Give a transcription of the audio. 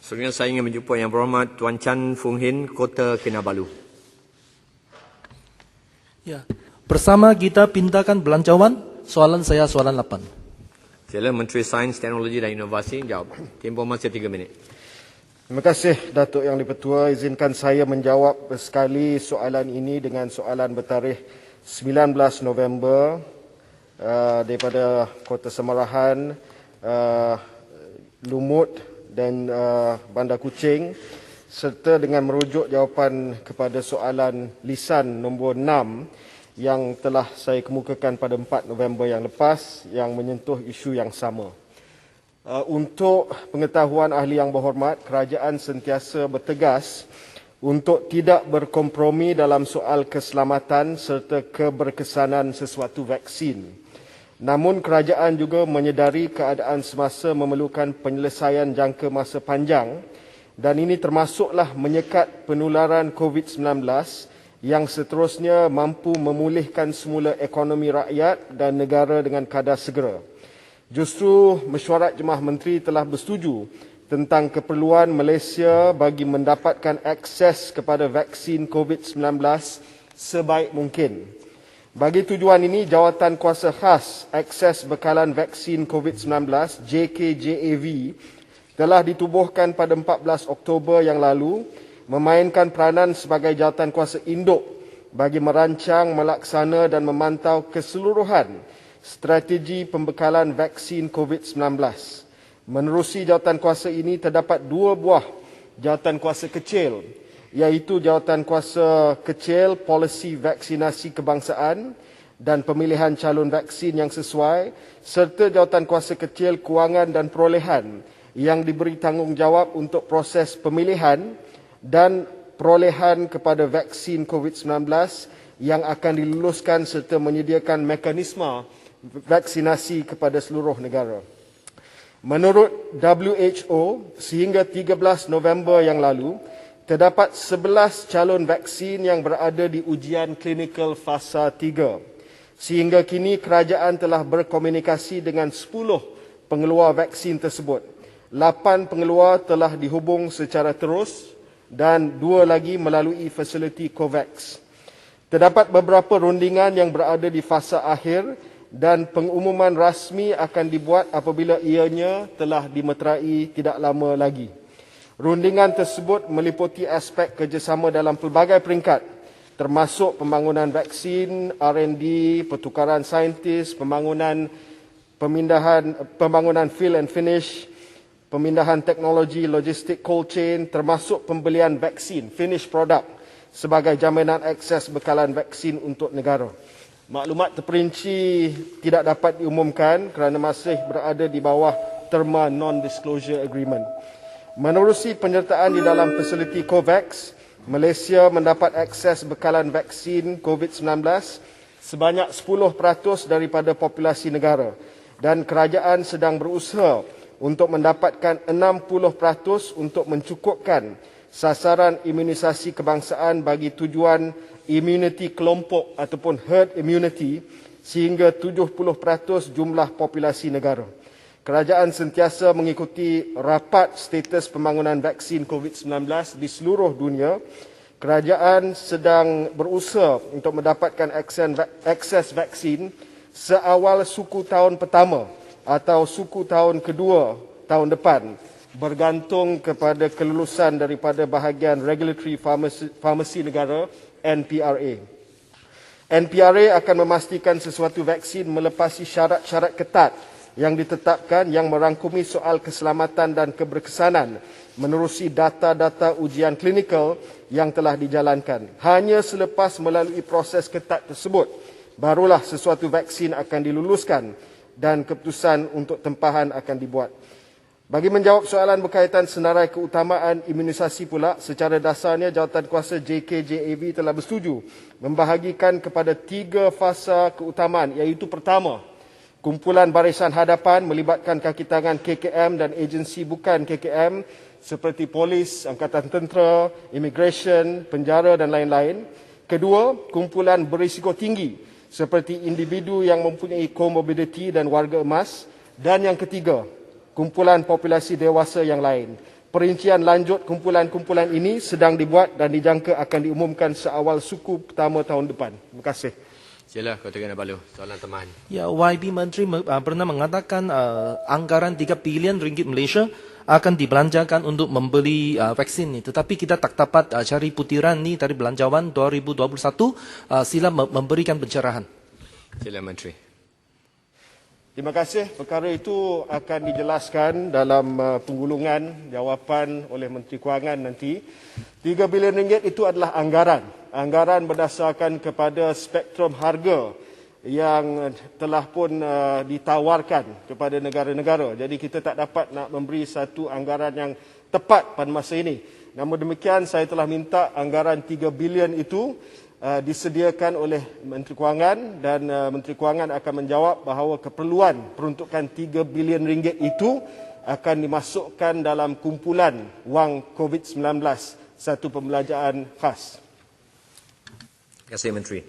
Selanjutnya saya ingin menjumpa Yang Berhormat Tuan Chan Fung Hin, Kota Kinabalu. Ya, bersama kita pintakan belanjawan. Soalan saya soalan 8. Sila Menteri Sains, Teknologi dan Inovasi jawab. Tempoh masa 3 minit. Terima kasih Datuk Yang di-Pertua. Izinkan saya menjawab sekali soalan ini dengan soalan bertarikh 19 November daripada Kota Semarahan, Lumut dan Bandar Kuching, serta dengan merujuk jawapan kepada soalan lisan nombor 6 yang telah saya kemukakan pada 4 November yang lepas yang menyentuh isu yang sama. Untuk pengetahuan ahli yang berhormat, kerajaan sentiasa bertegas untuk tidak berkompromi dalam soal keselamatan serta keberkesanan sesuatu vaksin. Namun kerajaan juga menyedari keadaan semasa memerlukan penyelesaian jangka masa panjang dan ini termasuklah menyekat penularan COVID-19 yang seterusnya mampu memulihkan semula ekonomi rakyat dan negara dengan kadar segera. Justru mesyuarat Jemaah Menteri telah bersetuju tentang keperluan Malaysia bagi mendapatkan akses kepada vaksin COVID-19 sebaik mungkin. Bagi tujuan ini, Jawatan Kuasa Khas Akses Bekalan Vaksin COVID-19 JKJAV telah ditubuhkan pada 14 Oktober yang lalu, memainkan peranan sebagai jawatan kuasa induk bagi merancang, melaksana dan memantau keseluruhan strategi pembekalan vaksin COVID-19. Menerusi jawatan kuasa ini, terdapat 2 buah jawatan kuasa kecil, iaitu jawatan kuasa kecil polisi vaksinasi kebangsaan dan pemilihan calon vaksin yang sesuai, serta jawatan kuasa kecil kewangan dan perolehan yang diberi tanggungjawab untuk proses pemilihan dan perolehan kepada vaksin COVID-19 yang akan diluluskan serta menyediakan mekanisme vaksinasi kepada seluruh negara. Menurut WHO, sehingga 13 November yang lalu, terdapat 11 calon vaksin yang berada di ujian klinikal fasa 3. Sehingga kini kerajaan telah berkomunikasi dengan 10 pengeluar vaksin tersebut. 8 pengeluar telah dihubung secara terus dan 2 lagi melalui fasiliti COVAX. Terdapat beberapa rundingan yang berada di fasa akhir dan pengumuman rasmi akan dibuat apabila ianya telah dimeterai tidak lama lagi. Rundingan tersebut meliputi aspek kerjasama dalam pelbagai peringkat, termasuk pembangunan vaksin, R&D, pertukaran saintis, pembangunan fill and finish, pemindahan teknologi, logistik cold chain, termasuk pembelian vaksin, finished product, sebagai jaminan akses bekalan vaksin untuk negara. Maklumat terperinci tidak dapat diumumkan kerana masih berada di bawah terma non-disclosure agreement. Menerusi penyertaan di dalam fasiliti COVAX, Malaysia mendapat akses bekalan vaksin COVID-19 sebanyak 10% daripada populasi negara dan kerajaan sedang berusaha untuk mendapatkan 60% untuk mencukupkan sasaran imunisasi kebangsaan bagi tujuan immunity kelompok ataupun herd immunity sehingga 70% jumlah populasi negara. Kerajaan sentiasa mengikuti rapat status pembangunan vaksin COVID-19 di seluruh dunia. Kerajaan sedang berusaha untuk mendapatkan akses vaksin seawal suku tahun pertama atau suku tahun kedua tahun depan, bergantung kepada kelulusan daripada bahagian Regulatory Pharmacy Negara, NPRA. NPRA akan memastikan sesuatu vaksin melepasi syarat-syarat ketat yang ditetapkan yang merangkumi soal keselamatan dan keberkesanan menerusi data-data ujian klinikal yang telah dijalankan. Hanya selepas melalui proses ketat tersebut, barulah sesuatu vaksin akan diluluskan dan keputusan untuk tempahan akan dibuat. Bagi menjawab soalan berkaitan senarai keutamaan imunisasi pula, secara dasarnya Jawatankuasa JKJAV telah bersetuju membahagikan kepada 3 fasa keutamaan, iaitu pertama, kumpulan barisan hadapan melibatkan kaki tangan KKM dan agensi bukan KKM seperti polis, angkatan tentera, immigration, penjara dan lain-lain. Kedua, kumpulan berisiko tinggi seperti individu yang mempunyai comorbidity dan warga emas. Dan yang ketiga, kumpulan populasi dewasa yang lain. Perincian lanjut kumpulan-kumpulan ini sedang dibuat dan dijangka akan diumumkan seawal suku pertama tahun depan. Terima kasih. Sila Ketua Negara Balu, soalan tambahan. Ya, YB Menteri pernah mengatakan anggaran 3 bilion ringgit Malaysia akan dibelanjakan untuk membeli vaksin ni. Tetapi kita tak dapat cari putiran ni dari belanjawan 2021. Sila memberikan pencerahan. Sila Menteri. Terima kasih. Perkara itu akan dijelaskan dalam penggulungan jawapan oleh Menteri Kewangan nanti. 3 bilion ringgit itu adalah anggaran. Anggaran berdasarkan kepada spektrum harga yang telah pun ditawarkan kepada negara-negara. Jadi kita tak dapat nak memberi satu anggaran yang tepat pada masa ini. Namun demikian saya telah minta anggaran 3 bilion itu disediakan oleh Menteri Kewangan dan Menteri Kewangan akan menjawab bahawa keperluan peruntukan 3 bilion ringgit itu akan dimasukkan dalam kumpulan wang COVID-19, satu pembelanjaan khas. Terima kasih Menteri.